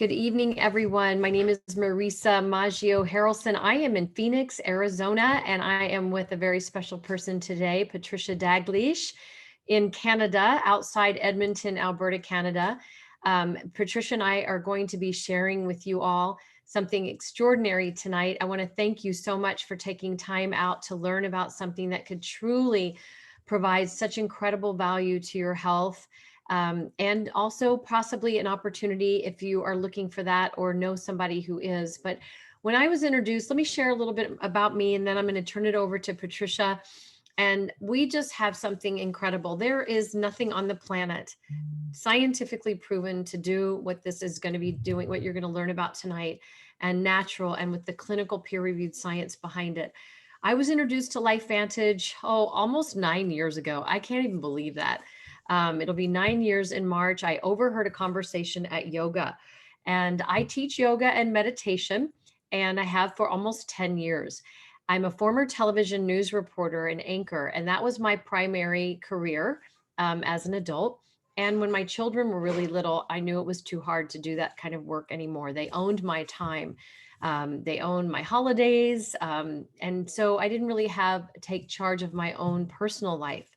Good evening, everyone. My name is Marisa Maggio-Harelson. I am in Phoenix, Arizona, and I am with a very special person today, Patricia Dagleish in Canada, outside Edmonton, Alberta, Canada. Patricia and I are going to be sharing with you all something extraordinary tonight. I want to thank you so much for taking time out to learn about something that could truly provide such incredible value to your health. And also possibly an opportunity if you are looking for that or know somebody who is. But when I was introduced, let me share a little bit about me, and then I'm going to turn it over to Patricia. And we just have something incredible. There is nothing on the planet scientifically proven to do what this is going to be doing, what you're going to learn about tonight, and natural, and with the clinical peer-reviewed science behind it. I was introduced to LifeVantage, almost 9 years ago. I can't even believe that. It'll be 9 years in March. I overheard a conversation at yoga, and I teach yoga and meditation, and I have for almost 10 years. I'm a former television news reporter and anchor, and that was my primary career as an adult. And when my children were really little, I knew it was too hard to do that kind of work anymore. They owned my time. They owned my holidays. And so I didn't really take charge of my own personal life.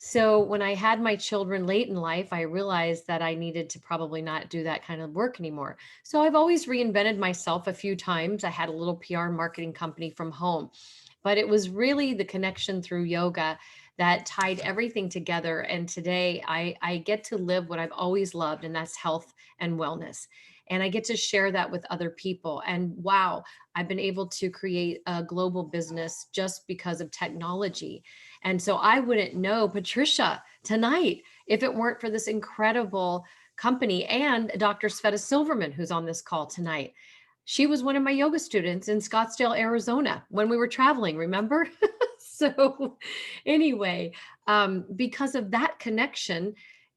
So when I had my children late in life, I realized that I needed to probably not do that kind of work anymore. So I've always reinvented myself a few times. I had a little PR marketing company from home, but it was really the connection through yoga that tied everything together. And today I get to live what I've always loved, and that's health and wellness. And I get to share that with other people. And wow, I've been able to create a global business just because of technology. And so I wouldn't know Patricia tonight if it weren't for this incredible company and Dr. Sveta Silverman, who's on this call tonight. She was one of my yoga students in Scottsdale, Arizona when we were traveling, remember? So anyway, because of that connection,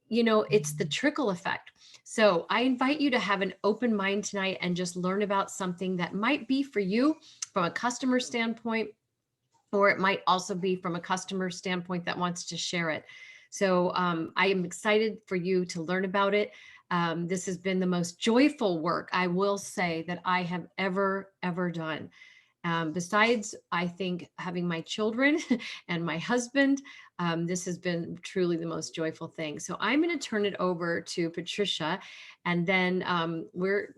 it's the trickle effect. So I invite you to have an open mind tonight and just learn about something that might be for you from a customer standpoint, or it might also be from a customer standpoint that wants to share it. So I am excited for you to learn about it. This has been the most joyful work, I will say, that I have ever done. Besides, I think, having my children and my husband, this has been truly the most joyful thing. So I'm going to turn it over to Patricia, and then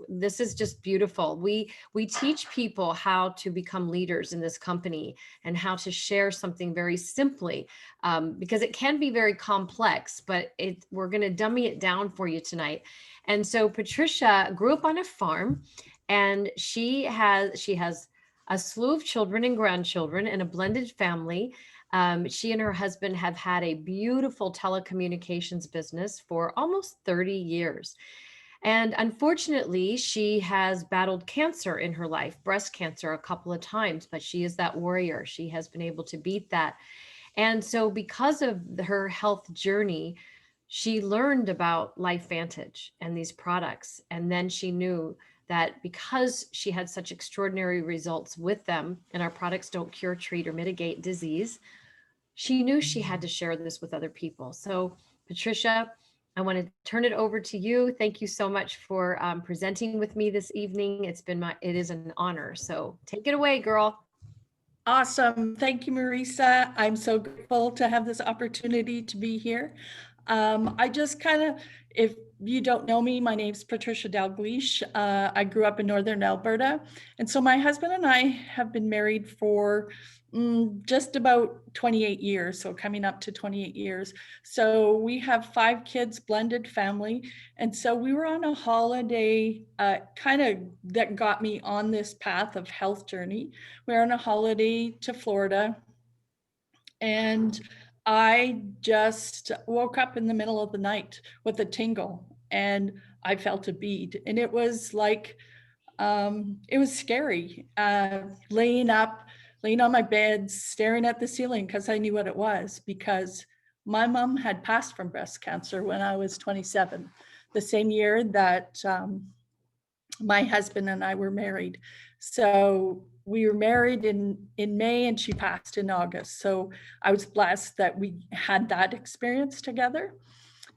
this is just beautiful. We teach people how to become leaders in this company and how to share something very simply, because it can be very complex, but we're going to dummy it down for you tonight. And so Patricia grew up on a farm, and she has a slew of children and grandchildren and a blended family. She and her husband have had a beautiful telecommunications business for almost 30 years. And unfortunately, she has battled cancer in her life, breast cancer, a couple of times, but she is that warrior. She has been able to beat that. And so because of her health journey, she learned about LifeVantage and these products. And then she knew that because she had such extraordinary results with them, and our products don't cure, treat, or mitigate disease, she knew she had to share this with other people. So Patricia, I want to turn it over to you. Thank you so much for presenting with me this evening. It is an honor. So take it away, girl. Awesome. Thank you, Marisa. I'm so grateful to have this opportunity to be here. I just if you don't know me, my name's Patricia Dagleish. I grew up in Northern Alberta. And so my husband and I have been married for just about 28 years, so coming up to 28 years. So we have 5 kids, blended family. And so we were on a holiday that got me on this path of health journey. We were on a holiday to Florida, and I just woke up in the middle of the night with a tingle, and I felt a bead, and it was like, it was scary, laying on my bed, staring at the ceiling, because I knew what it was, because my mom had passed from breast cancer when I was 27, the same year that my husband and I were married. So we were married in May, and she passed in August. So I was blessed that we had that experience together.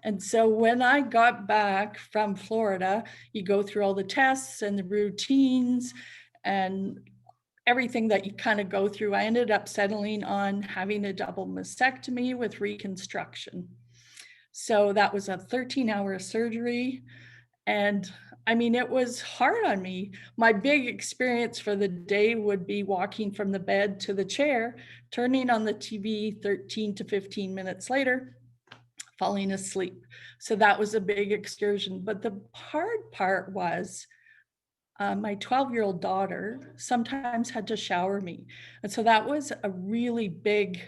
And so when I got back from Florida, you go through all the tests and the routines and everything that you kind of go through. I ended up settling on having a double mastectomy with reconstruction. So that was a 13-hour surgery. And I mean, it was hard on me. My big experience for the day would be walking from the bed to the chair, turning on the TV 13 to 15 minutes later, falling asleep. So that was a big excursion. But the hard part was my 12-year-old daughter sometimes had to shower me. And so that was a really big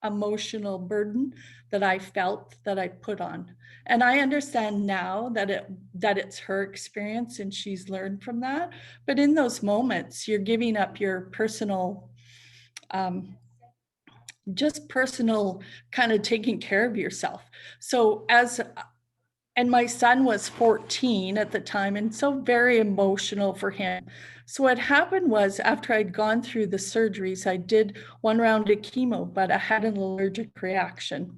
emotional burden that I felt that I put on. And I understand now that it's her experience and she's learned from that. But in those moments, you're giving up your personal, just personal kind of taking care of yourself. So and my son was 14 at the time, and so very emotional for him. So what happened was, after I'd gone through the surgeries, I did 1 round of chemo, but I had an allergic reaction.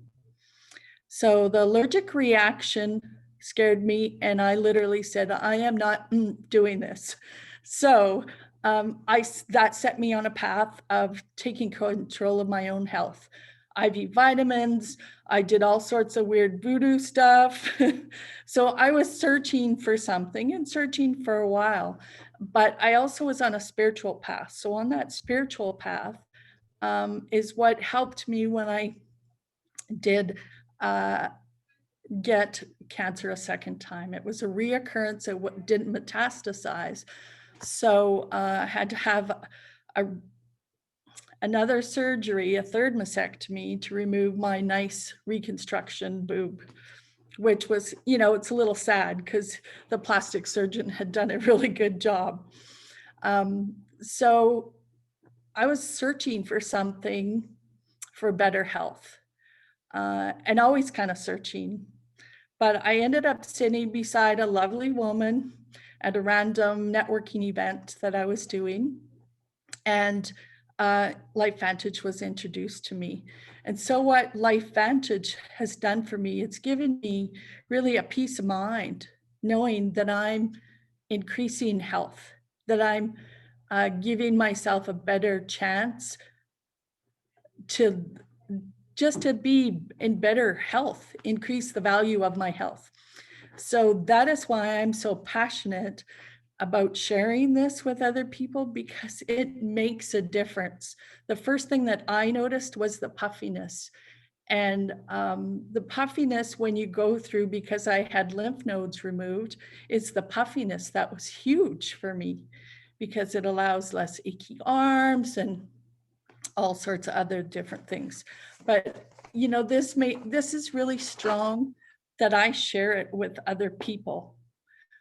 So the allergic reaction scared me, and I literally said, I am not doing this. So that set me on a path of taking control of my own health. IV vitamins, I did all sorts of weird voodoo stuff. So I was searching for something and searching for a while, but I also was on a spiritual path. So on that spiritual path is what helped me when I did get cancer a second time. It was a reoccurrence. It didn't metastasize. So I had to have another surgery, a 3rd mastectomy, to remove my nice reconstruction boob, which was, it's a little sad because the plastic surgeon had done a really good job. So I was searching for something for better health and always kind of searching. But I ended up sitting beside a lovely woman at a random networking event that I was doing. And LifeVantage was introduced to me. And so what LifeVantage has done for me, it's given me really a peace of mind, knowing that I'm increasing health, that I'm giving myself a better chance to be in better health, increase the value of my health. So that is why I'm so passionate about sharing this with other people, because it makes a difference. The first thing that I noticed was the puffiness. And the puffiness when you go through, because I had lymph nodes removed, it's the puffiness that was huge for me, because it allows less achy arms and all sorts of other different things. But this is really strong that I share it with other people,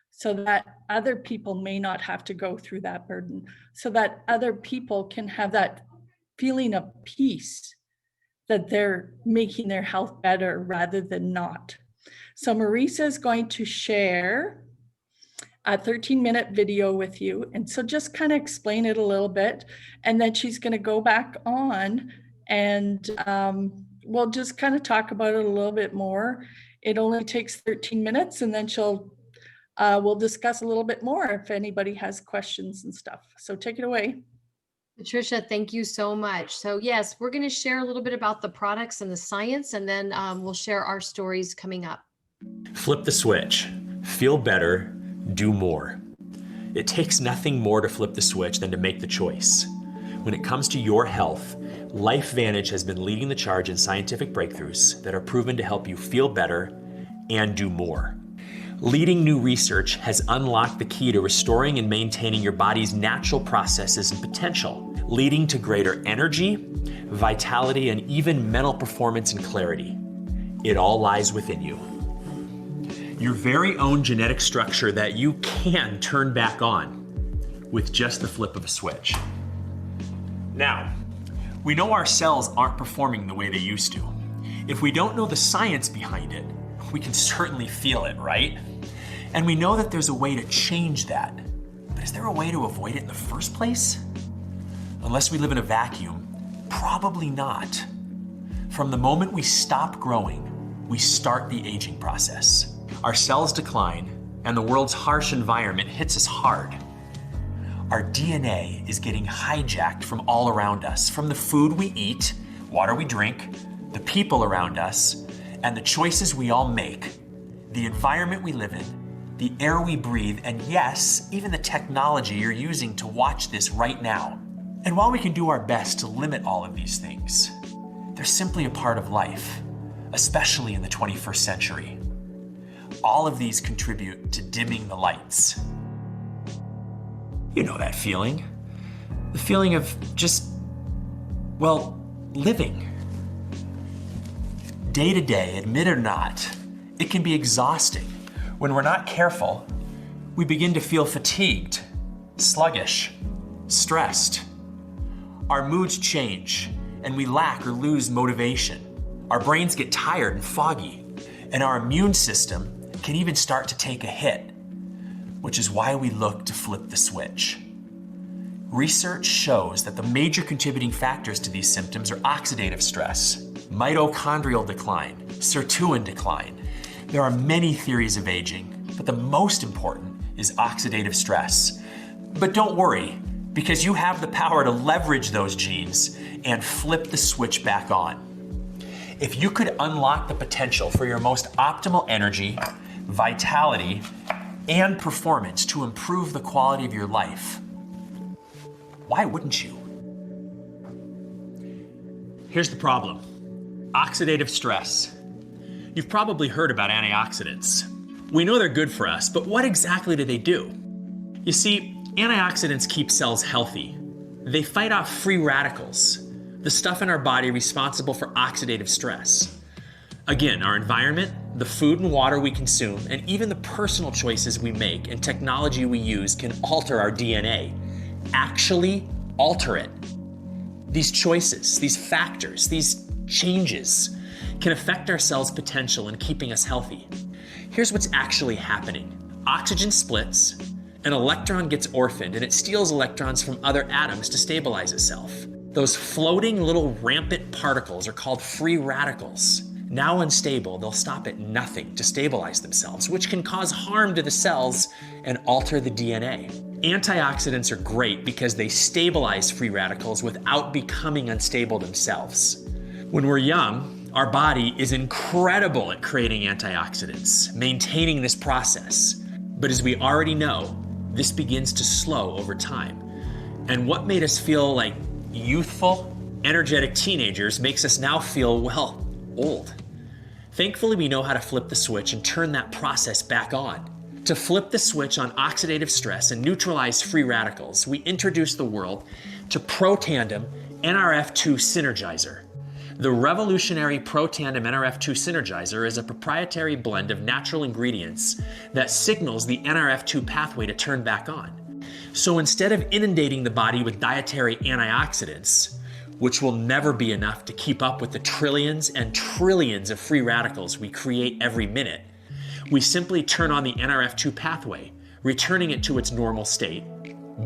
so that other people may not have to go through that burden, so that other people can have that feeling of peace, that they're making their health better rather than not. So Marisa is going to share a 13-minute video with you. And so just kind of explain it a little bit. And then she's going to go back on and we'll just kind of talk about it a little bit more. It only takes 13 minutes, and then we'll discuss a little bit more if anybody has questions and stuff. So take it away. Patricia, thank you so much. So yes, we're going to share a little bit about the products and the science, and then we'll share our stories coming up. Flip the switch. Feel better. Do more. It takes nothing more to flip the switch than to make the choice. When it comes to your health, LifeVantage has been leading the charge in scientific breakthroughs that are proven to help you feel better and do more. Leading new research has unlocked the key to restoring and maintaining your body's natural processes and potential, leading to greater energy, vitality, and even mental performance and clarity. It all lies within you. Your very own genetic structure that you can turn back on with just the flip of a switch. Now, we know our cells aren't performing the way they used to. If we don't know the science behind it, we can certainly feel it, right? And we know that there's a way to change that. But is there a way to avoid it in the first place? Unless we live in a vacuum, probably not. From the moment we stop growing, we start the aging process. Our cells decline, and the world's harsh environment hits us hard. Our DNA is getting hijacked from all around us, from the food we eat, water we drink, the people around us, and the choices we all make, the environment we live in, the air we breathe, and yes, even the technology you're using to watch this right now. And while we can do our best to limit all of these things, they're simply a part of life, especially in the 21st century. All of these contribute to dimming the lights. You know that feeling. The feeling of just, well, living. Day to day, admit it or not, it can be exhausting. When we're not careful, we begin to feel fatigued, sluggish, stressed. Our moods change, and we lack or lose motivation. Our brains get tired and foggy, and our immune system can even start to take a hit, which is why we look to flip the switch. Research shows that the major contributing factors to these symptoms are oxidative stress, mitochondrial decline, sirtuin decline. There are many theories of aging, but the most important is oxidative stress. But don't worry, because you have the power to leverage those genes and flip the switch back on. If you could unlock the potential for your most optimal energy, vitality, and performance to improve the quality of your life, why wouldn't you? Here's the problem: oxidative stress. You've probably heard about antioxidants. We know they're good for us, but what exactly do they do? You see, antioxidants keep cells healthy. They fight off free radicals, the stuff in our body responsible for oxidative stress. Again, our environment, the food and water we consume, and even the personal choices we make and technology we use can alter our DNA. Actually alter it. These choices, these factors, these changes can affect our cells' potential in keeping us healthy. Here's what's actually happening. Oxygen splits, an electron gets orphaned, and it steals electrons from other atoms to stabilize itself. Those floating little rampant particles are called free radicals. Now unstable, they'll stop at nothing to stabilize themselves, which can cause harm to the cells and alter the DNA. Antioxidants are great because they stabilize free radicals without becoming unstable themselves. When we're young, our body is incredible at creating antioxidants, maintaining this process. But as we already know, this begins to slow over time. And what made us feel like youthful, energetic teenagers makes us now feel, well, old. Thankfully, we know how to flip the switch and turn that process back on. To flip the switch on oxidative stress and neutralize free radicals, we introduce the world to ProTandem NRF2 Synergizer. The revolutionary ProTandem NRF2 Synergizer is a proprietary blend of natural ingredients that signals the NRF2 pathway to turn back on. So instead of inundating the body with dietary antioxidants, which will never be enough to keep up with the trillions and trillions of free radicals we create every minute, we simply turn on the NRF2 pathway, returning it to its normal state,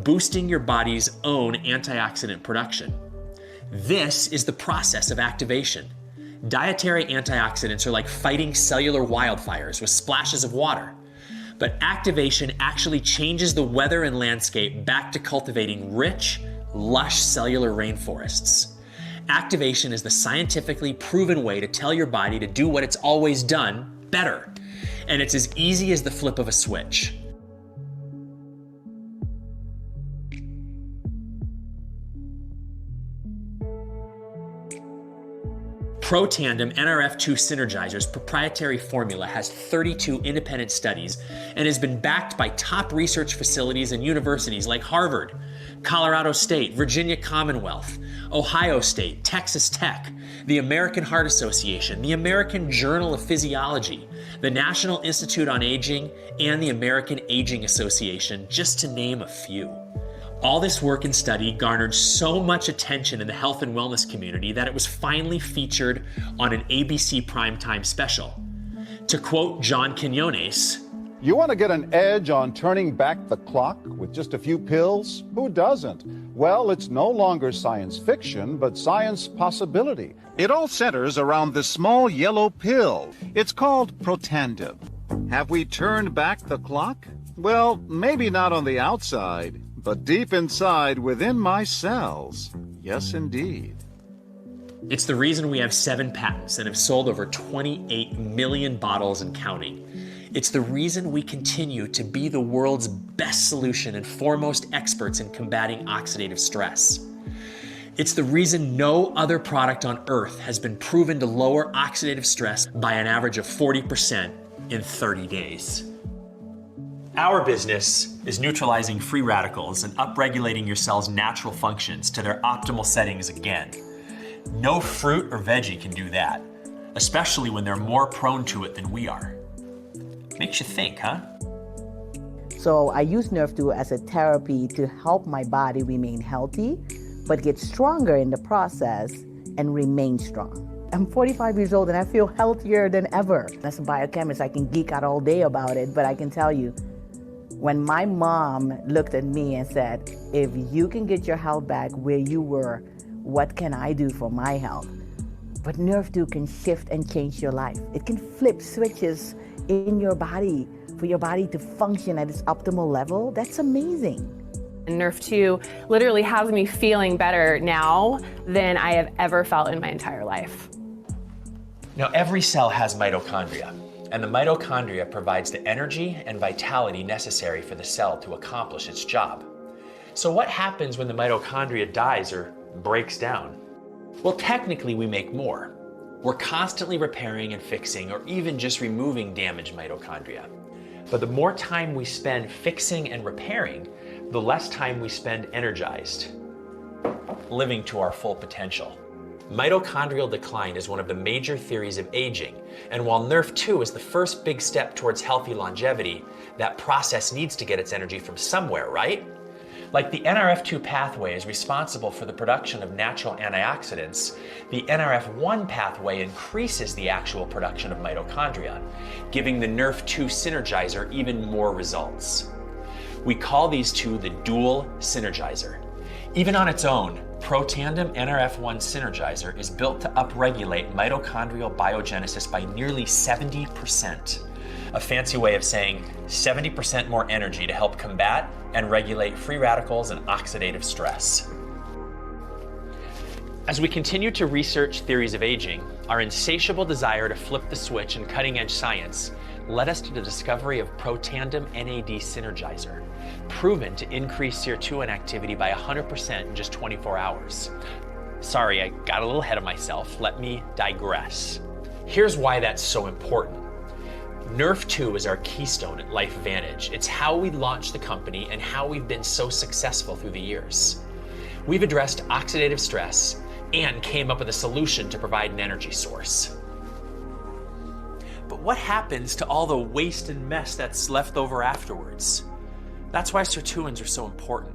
boosting your body's own antioxidant production. This is the process of activation. Dietary antioxidants are like fighting cellular wildfires with splashes of water. But activation actually changes the weather and landscape back to cultivating rich, lush cellular rainforests. Activation is the scientifically proven way to tell your body to do what it's always done better. And it's as easy as the flip of a switch. ProTandem NRF2 Synergizer's proprietary formula has 32 independent studies and has been backed by top research facilities and universities like Harvard, Colorado State, Virginia Commonwealth, Ohio State, Texas Tech, the American Heart Association, the American Journal of Physiology, the National Institute on Aging, and the American Aging Association, just to name a few. All this work and study garnered so much attention in the health and wellness community that it was finally featured on an ABC primetime special. To quote John Quinones, "You want to get an edge on turning back the clock with just a few pills? Who doesn't? Well, it's no longer science fiction, but science possibility. It all centers around this small yellow pill. It's called Protandim. Have we turned back the clock? Well, maybe not on the outside, but deep inside within my cells. Yes, indeed. It's the reason we have 7 patents and have sold over 28 million bottles and counting. It's the reason we continue to be the world's best solution and foremost experts in combating oxidative stress. It's the reason no other product on earth has been proven to lower oxidative stress by an average of 40% in 30 days. Our business is neutralizing free radicals and upregulating your cell's natural functions to their optimal settings again. No fruit or veggie can do that, especially when they're more prone to it than we are. Makes you think, huh? So I use Nerve2 as a therapy to help my body remain healthy, but get stronger in the process and remain strong. I'm 45 years old and I feel healthier than ever. As a biochemist, I can geek out all day about it, but I can tell you, when my mom looked at me and said, if you can get your health back where you were, what can I do for my health? But Nerve2 can shift and change your life. It can flip switches in your body for your body to function at its optimal level. That's amazing. Nerve2 literally has me feeling better now than I have ever felt in my entire life. Now, every cell has mitochondria, and the mitochondria provides the energy and vitality necessary for the cell to accomplish its job. So what happens when the mitochondria dies or breaks down? Well, technically we make more. We're constantly repairing and fixing or even just removing damaged mitochondria. But the more time we spend fixing and repairing, the less time we spend energized, living to our full potential. Mitochondrial decline is one of the major theories of aging, and while Nerve2 is the first big step towards healthy longevity, that process needs to get its energy from somewhere, right? Like the NRF2 pathway is responsible for the production of natural antioxidants, the NRF1 pathway increases the actual production of mitochondria, giving the Nerve2 synergizer even more results. We call these two the dual synergizer. Even on its own, Protandim NRF1 synergizer is built to upregulate mitochondrial biogenesis by nearly 70%. A fancy way of saying 70% more energy to help combat and regulate free radicals and oxidative stress. As we continue to research theories of aging, our insatiable desire to flip the switch in cutting-edge science led us to the discovery of Protandim NAD Synergizer, proven to increase serotonin activity by 100% in just 24 hours. Sorry, I got a little ahead of myself. Let me digress. Here's why that's so important. Nerve2 is our keystone at LifeVantage. It's how we launched the company and how we've been so successful through the years. We've addressed oxidative stress and came up with a solution to provide an energy source. But what happens to all the waste and mess that's left over afterwards? That's why sirtuins are so important.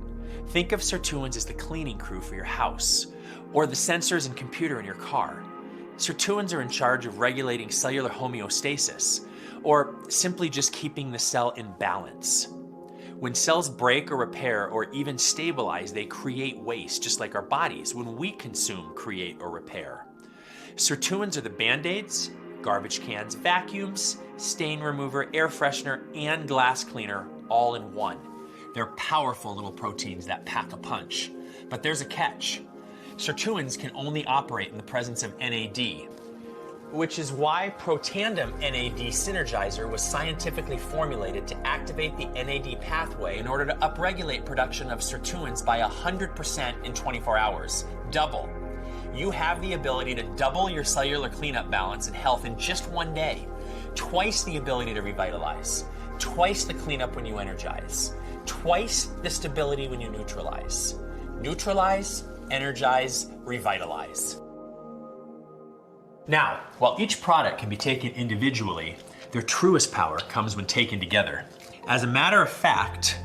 Think of sirtuins as the cleaning crew for your house, or the sensors and computer in your car. Sirtuins are in charge of regulating cellular homeostasis, or simply just keeping the cell in balance. When cells break or repair or even stabilize, they create waste, just like our bodies when we consume, create, or repair. Sirtuins are the Band-Aids, garbage cans, vacuums, stain remover, air freshener, and glass cleaner all in one. They're powerful little proteins that pack a punch. But there's a catch. Sirtuins can only operate in the presence of NAD, which is why Protandim NAD Synergizer was scientifically formulated to activate the NAD pathway in order to upregulate production of sirtuins by 100% in 24 hours. Double. You have the ability to double your cellular cleanup balance and health in just one day. Twice the ability to revitalize. Twice the cleanup when you energize. Twice the stability when you neutralize. Neutralize, energize, revitalize. Now, while each product can be taken individually, their truest power comes when taken together. As a matter of fact,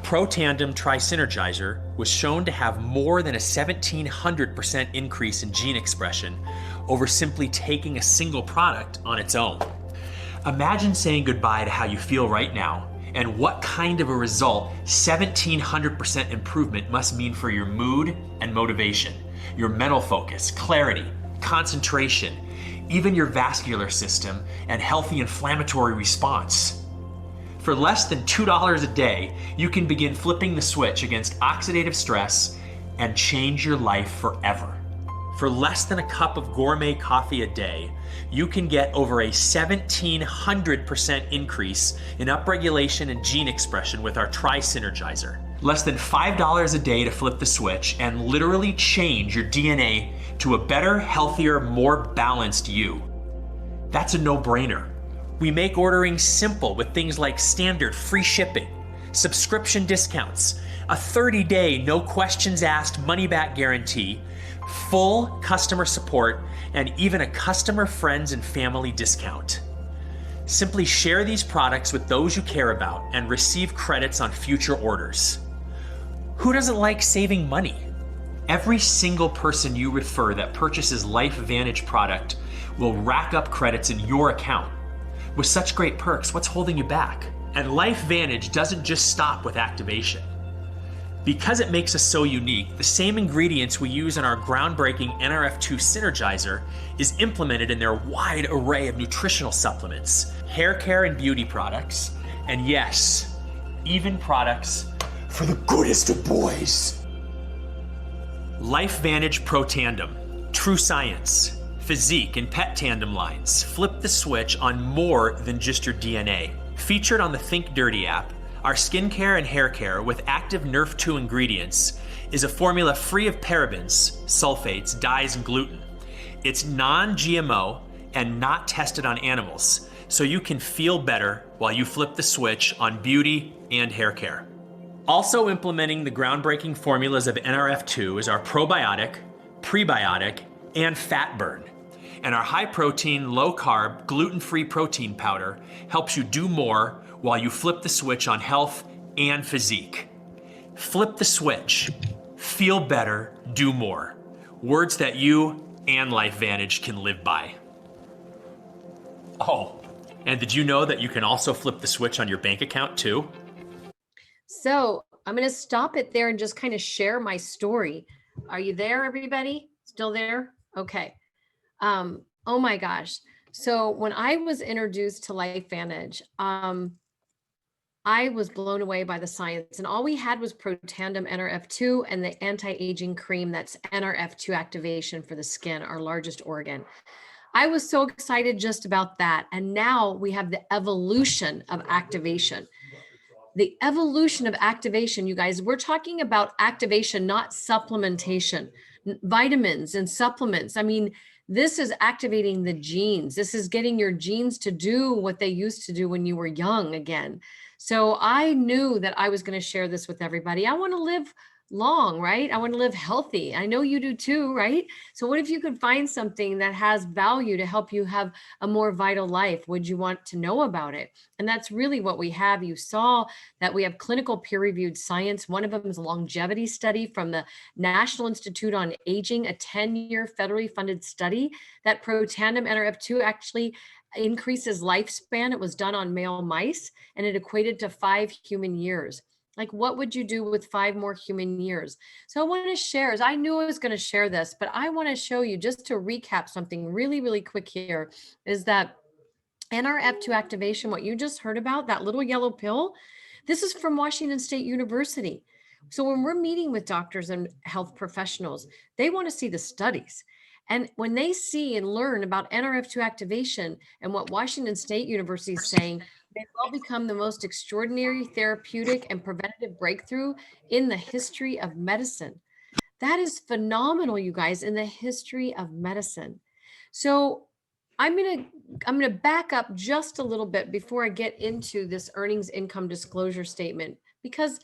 Protandim Tri-Synergizer was shown to have more than a 1,700% increase in gene expression over simply taking a single product on its own. Imagine saying goodbye to how you feel right now and what kind of a result 1,700% improvement must mean for your mood and motivation, your mental focus, clarity, concentration, even your vascular system and healthy inflammatory response. For less than $2 a day, you can begin flipping the switch against oxidative stress and change your life forever. For less than a cup of gourmet coffee a day, you can get over a 1,700% increase in upregulation and gene expression with our Tri-Synergizer. Less than $5 a day to flip the switch and literally change your DNA to a better, healthier, more balanced you. That's a no-brainer. We make ordering simple with things like standard free shipping, subscription discounts, a 30-day no questions asked money-back guarantee, full customer support, and even a customer, friends, and family discount. Simply share these products with those you care about and receive credits on future orders. Who doesn't like saving money? Every single person you refer that purchases LifeVantage product will rack up credits in your account. With such great perks, what's holding you back? And LifeVantage doesn't just stop with activation. Because it makes us so unique, the same ingredients we use in our groundbreaking NRF2 Synergizer is implemented in their wide array of nutritional supplements, hair care and beauty products, and yes, even products for the goodest of boys. LifeVantage Pro Tandem, True Science, Physique, and Pet Tandem lines flip the switch on more than just your DNA. Featured on the Think Dirty app, our skincare and hair care with active Nerf2 ingredients is a formula free of parabens, sulfates, dyes, and gluten. It's non-GMO and not tested on animals, so you can feel better while you flip the switch on beauty and hair care. Also implementing the groundbreaking formulas of NRF2 is our probiotic, prebiotic, and fat burn. And our high protein, low carb, gluten-free protein powder helps you do more while you flip the switch on health and physique. Flip the switch. Feel better, do more. Words that you and LifeVantage can live by. Oh, and did you know that you can also flip the switch on your bank account too? So I'm going to stop it there and just kind of share my story. Are you there, everybody? Still there? Okay. Oh my gosh. So when I was introduced to LifeVantage, I was blown away by the science, and all we had was Protandim NRF2 and the anti-aging cream that's NRF2 activation for the skin, our largest organ. I was so excited just about that. And now we have the evolution of activation. The evolution of activation, you guys, we're talking about activation, not supplementation, vitamins and supplements. I mean, this is activating the genes. This is getting your genes to do what they used to do when you were young again. So I knew that I was going to share this with everybody. I want to live long, right? I want to live healthy. I know you do too, right? So what if you could find something that has value to help you have a more vital life? Would you want to know about it? And that's really what we have. You saw that we have clinical peer-reviewed science. One of them is a longevity study from the National Institute on Aging, a 10-year federally funded study that Protandim NRF2 actually increases lifespan. It was done on male mice, and it equated to 5 human years. Like, what would you do with 5 more human years? So I want to share, as I knew I was going to share this, but I want to show you, just to recap something really, really quick here, is that NRF2 activation, what you just heard about, that little yellow pill, this is from Washington State University. So when we're meeting with doctors and health professionals, they want to see the studies. And when they see and learn about NRF2 activation and what Washington State University is saying, may well become the most extraordinary therapeutic and preventative breakthrough in the history of medicine. That is phenomenal, you guys, in the history of medicine. So I'm gonna back up just a little bit before I get into this earnings income disclosure statement, because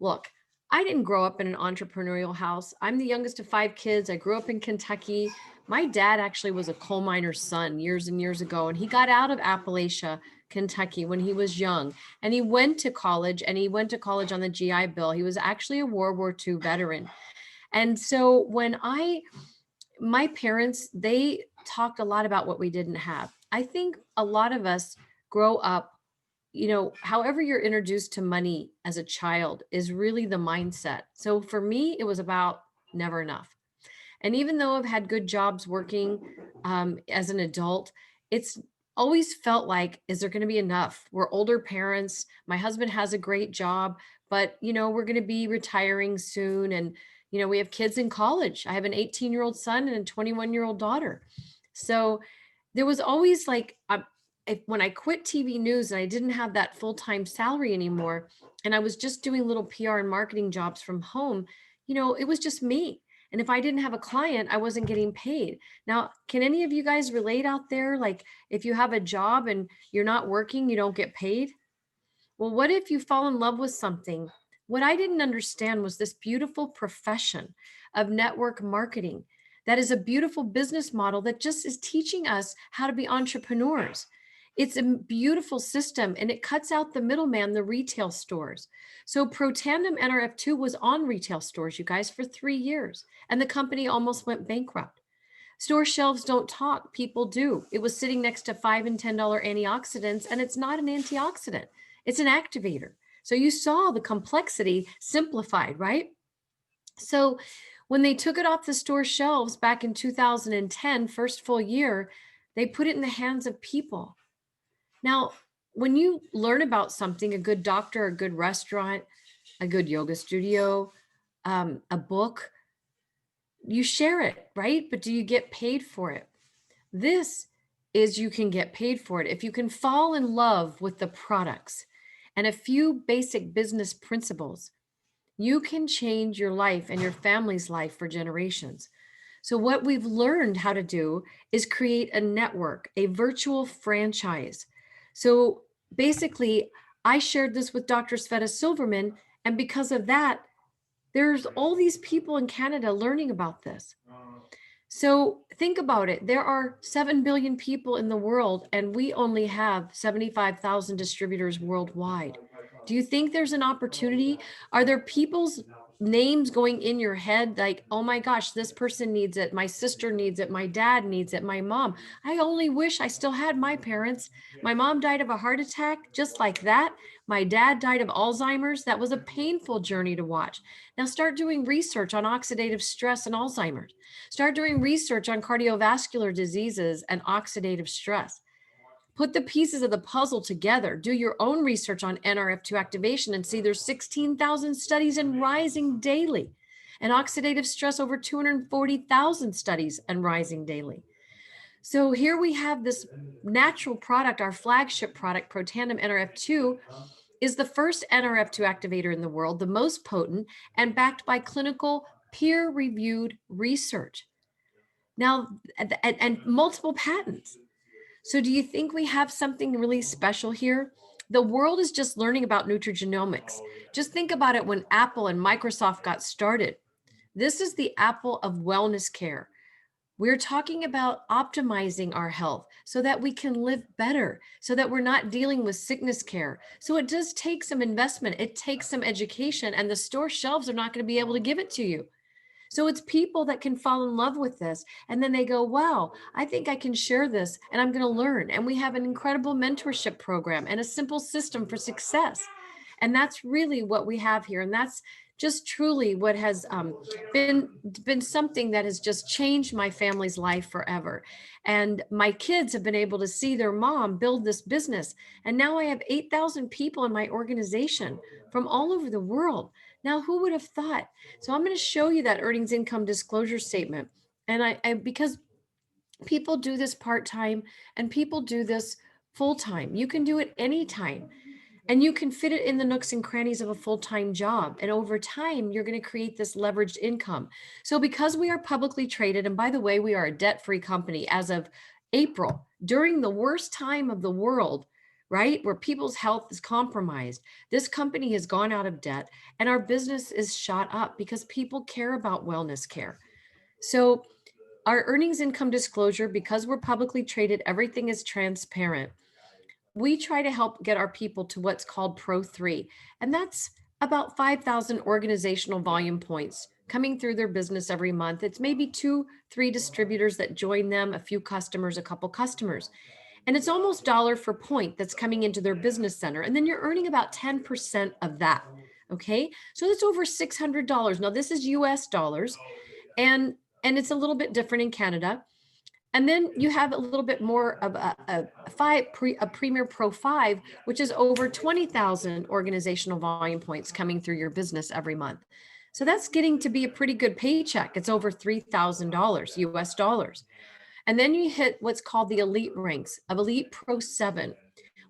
look, I didn't grow up in an entrepreneurial house. I'm the youngest of 5 kids. I grew up in Kentucky. My dad actually was a coal miner's son years and years ago, and he got out of Appalachia, Kentucky when he was young, and he went to college, and he went to college on the GI Bill. He was actually a World War II veteran. And so when my parents, they talked a lot about what we didn't have. I think a lot of us grow up however you're introduced to money as a child is really the mindset. So for me, it was about never enough. And even though I've had good jobs working as an adult, it's always felt like, is there going to be enough? We're older parents. My husband has a great job, but we're going to be retiring soon. And, we have kids in college. I have an 18-year-old son and a 21-year-old daughter. So there was always like, when I quit TV news and I didn't have that full-time salary anymore, and I was just doing little PR and marketing jobs from home, it was just me. And if I didn't have a client, I wasn't getting paid. Now, can any of you guys relate out there? Like if you have a job and you're not working, you don't get paid? Well, what if you fall in love with something? What I didn't understand was this beautiful profession of network marketing. That is a beautiful business model that just is teaching us how to be entrepreneurs. It's a beautiful system and it cuts out the middleman, the retail stores. So ProTandem NRF2 was on retail stores, you guys, for 3 years, and the company almost went bankrupt. Store shelves don't talk, people do. It was sitting next to $5 and $10 antioxidants, and it's not an antioxidant, it's an activator. So you saw the complexity simplified, right? So when they took it off the store shelves back in 2010, first full year, they put it in the hands of people. Now, when you learn about something, a good doctor, a good restaurant, a good yoga studio, a book, you share it, right? But do you get paid for it? This is, you can get paid for it if you can fall in love with the products and a few basic business principles. You can change your life and your family's life for generations. So what we've learned how to do is create a network, a virtual franchise. So basically, I shared this with Dr. Sveta Silverman, and because of that, there's all these people in Canada learning about this. So think about it. There are 7 billion people in the world, and we only have 75,000 distributors worldwide. Do you think there's an opportunity? Are there people's names going in your head like, oh my gosh, this person needs it, my sister needs it, my dad needs it, my mom? I only wish I still had my parents. My mom died of a heart attack just like that. My dad died of Alzheimer's. That was a painful journey to watch. Now start doing research on oxidative stress and Alzheimer's. Start doing research on cardiovascular diseases and oxidative stress. Put the pieces of the puzzle together. Do your own research on NRF2 activation and see there's 16,000 studies and rising daily. And oxidative stress, over 240,000 studies and rising daily. So here we have this natural product, our flagship product, ProTandem NRF2, is the first NRF2 activator in the world, the most potent, and backed by clinical peer-reviewed research. Now, and multiple patents. So do you think we have something really special here? The world is just learning about nutrigenomics. Just think about it when Apple and Microsoft got started. This is the Apple of wellness care. We're talking about optimizing our health so that we can live better, so that we're not dealing with sickness care. So it does take some investment. It takes some education, and the store shelves are not going to be able to give it to you. So it's people that can fall in love with this. And then they go, wow, I think I can share this and I'm going to learn. And we have an incredible mentorship program and a simple system for success. And that's really what we have here. And that's just truly what has been something that has just changed my family's life forever. And my kids have been able to see their mom build this business. And now I have 8,000 people in my organization from all over the world. Now, who would have thought? So I'm going to show you that earnings income disclosure statement. And I because people do this part-time and people do this full-time. You can do it anytime. And you can fit it in the nooks and crannies of a full-time job. And over time, you're going to create this leveraged income. So because we are publicly traded, and by the way, we are a debt-free company as of April, during the worst time of the world, right, where people's health is compromised, this company has gone out of debt and our business is shot up because people care about wellness care. So our earnings income disclosure, because we're publicly traded, everything is transparent. We try to help get our people to what's called Pro 3, and that's about 5,000 organizational volume points coming through their business every month. It's maybe 2-3 distributors that join them, a few customers, a couple customers. And it's almost dollar for point that's coming into their business center. And then you're earning about 10% of that. Okay. So that's over $600. Now this is US dollars, and it's a little bit different in Canada. And then you have a little bit more of a Premier Pro 5, which is over 20,000 organizational volume points coming through your business every month. So that's getting to be a pretty good paycheck. It's over $3,000 US dollars. And then you hit what's called the elite ranks of Elite Pro 7,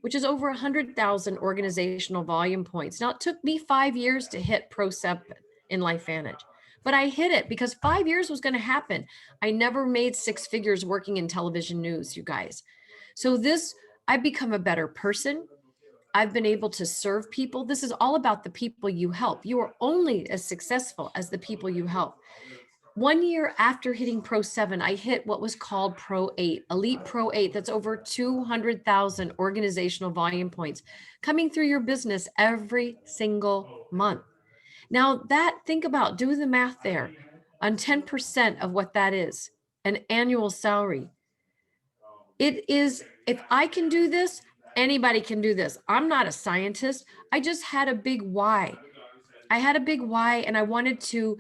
which is over 100,000 organizational volume points. Now, it took me 5 years to hit Pro 7 in LifeVantage, but I hit it because 5 years was going to happen. I never made six figures working in television news, you guys. So I've become a better person. I've been able to serve people. This is all about the people you help. You are only as successful as the people you help. 1 year after hitting Pro 7, I hit what was called Pro 8, Elite Pro 8. That's over 200,000 organizational volume points coming through your business every single month. Now think about, do the math there on 10% of what that is, an annual salary. It is, if I can do this, anybody can do this. I'm not a scientist. I just had a big why. I had a big why, and I wanted to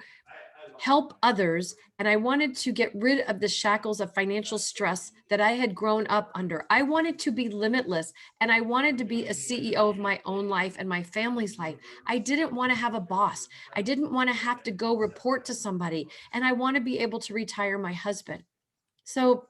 help others, and I wanted to get rid of the shackles of financial stress that I had grown up under. I wanted to be limitless, and I wanted to be a CEO of my own life and my family's life. I didn't want to have a boss. I didn't want to have to go report to somebody, and I want to be able to retire my husband. So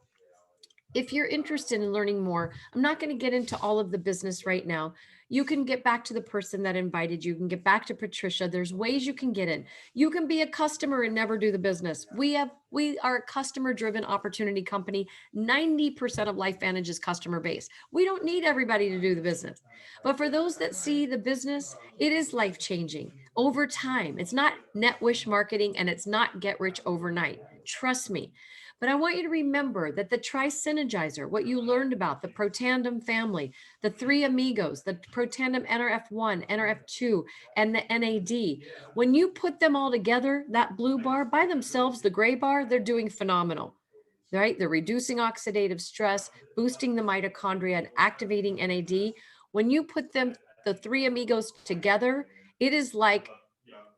if you're interested in learning more, I'm not going to get into all of the business right now. You can get back to the person that invited you. You can get back to Patricia. There's ways you can get in. You can be a customer and never do the business. We are a customer-driven opportunity company. 90% of LifeVantage is customer based. We don't need everybody to do the business. But for those that see the business, it is life-changing over time. It's not net wish marketing, and it's not get rich overnight. Trust me. But I want you to remember that the Tri-Synergizer, what you learned about the Protandem family, the three amigos, the Protandem NRF1, NRF2, and the NAD, when you put them all together, that blue bar by themselves, the gray bar, they're doing phenomenal, right? They're reducing oxidative stress, boosting the mitochondria, and activating NAD. When you put the three amigos together, it is like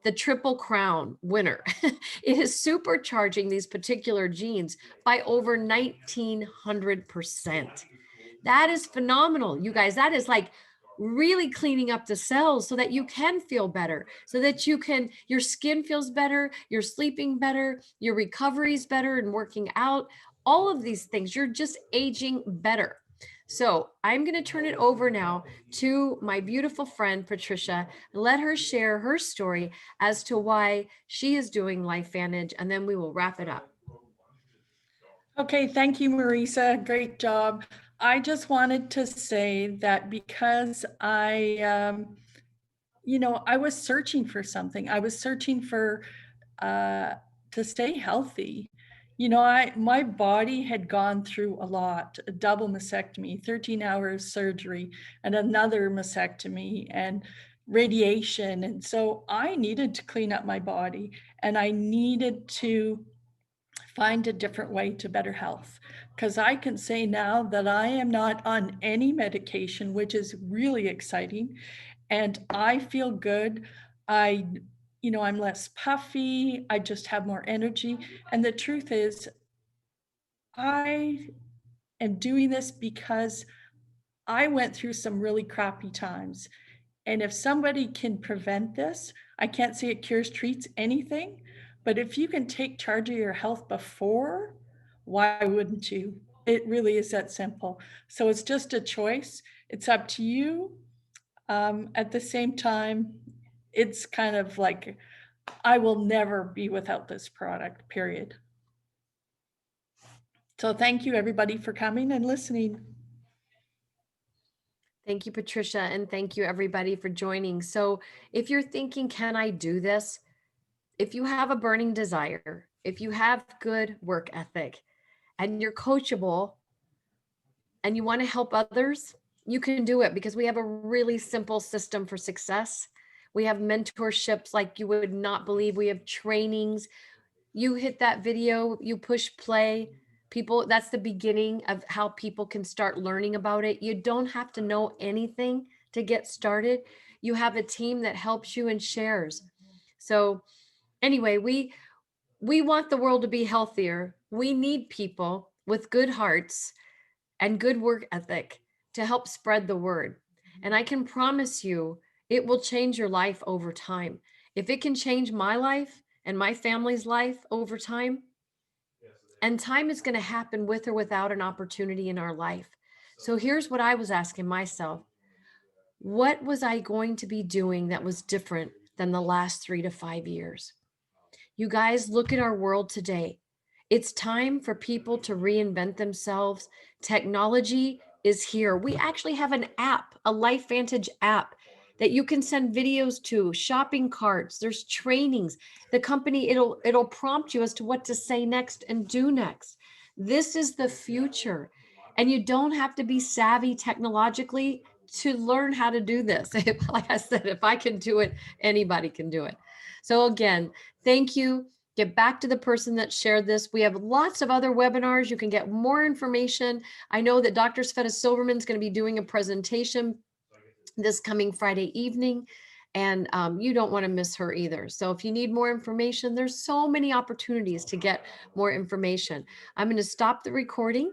the Triple Crown winner. It is supercharging these particular genes by over 1,900%. That is phenomenal, you guys. That is like really cleaning up the cells so that you can feel better, so that your skin feels better, you're sleeping better, your recovery's better and working out, all of these things. You're just aging better. So I'm going to turn it over now to my beautiful friend, Patricia, and let her share her story as to why she is doing LifeVantage, and then we will wrap it up. Okay, thank you, Marisa. Great job. I just wanted to say that because I was searching for something. I was searching for to stay healthy. My body had gone through a lot, a double mastectomy, 13 hours surgery, and another mastectomy and radiation. And so I needed to clean up my body, and I needed to find a different way to better health. Because I can say now that I am not on any medication, which is really exciting. And I feel good. I'm less puffy. I just have more energy. And the truth is, I am doing this because I went through some really crappy times. And if somebody can prevent this, I can't say it cures, treats anything, but if you can take charge of your health before, why wouldn't you? It really is that simple. So it's just a choice. It's up to you. At the same time, it's kind of like, I will never be without this product, period. So thank you, everybody, for coming and listening. Thank you, Patricia, and thank you, everybody, for joining. So if you're thinking, can I do this? If you have a burning desire, if you have good work ethic, and you're coachable, and you want to help others, you can do it, because we have a really simple system for success. We have mentorships like you would not believe. We have trainings. You hit that video, you push play, People, that's the beginning of how people can start learning about it. You don't have to know anything to get started. You have a team that helps you and shares. So anyway, we want the world to be healthier. We need people with good hearts and good work ethic to help spread the word. And I can promise you, it will change your life over time. If it can change my life and my family's life over time, and time is going to happen with or without an opportunity in our life. So here's what I was asking myself. What was I going to be doing that was different than the last 3 to 5 years? You guys, look at our world today. It's time for people to reinvent themselves. Technology is here. We actually have an app, a LifeVantage app that you can send videos to, shopping carts, there's trainings. The company, it'll prompt you as to what to say next and do next. This is the future. And you don't have to be savvy technologically to learn how to do this. Like I said, if I can do it, anybody can do it. So again, thank you. Get back to the person that shared this. We have lots of other webinars. You can get more information. I know that Dr. Sveta Silverman is going to be doing a presentation this coming Friday evening, and you don't want to miss her either. So if you need more information, there's so many opportunities to get more information. I'm going to stop the recording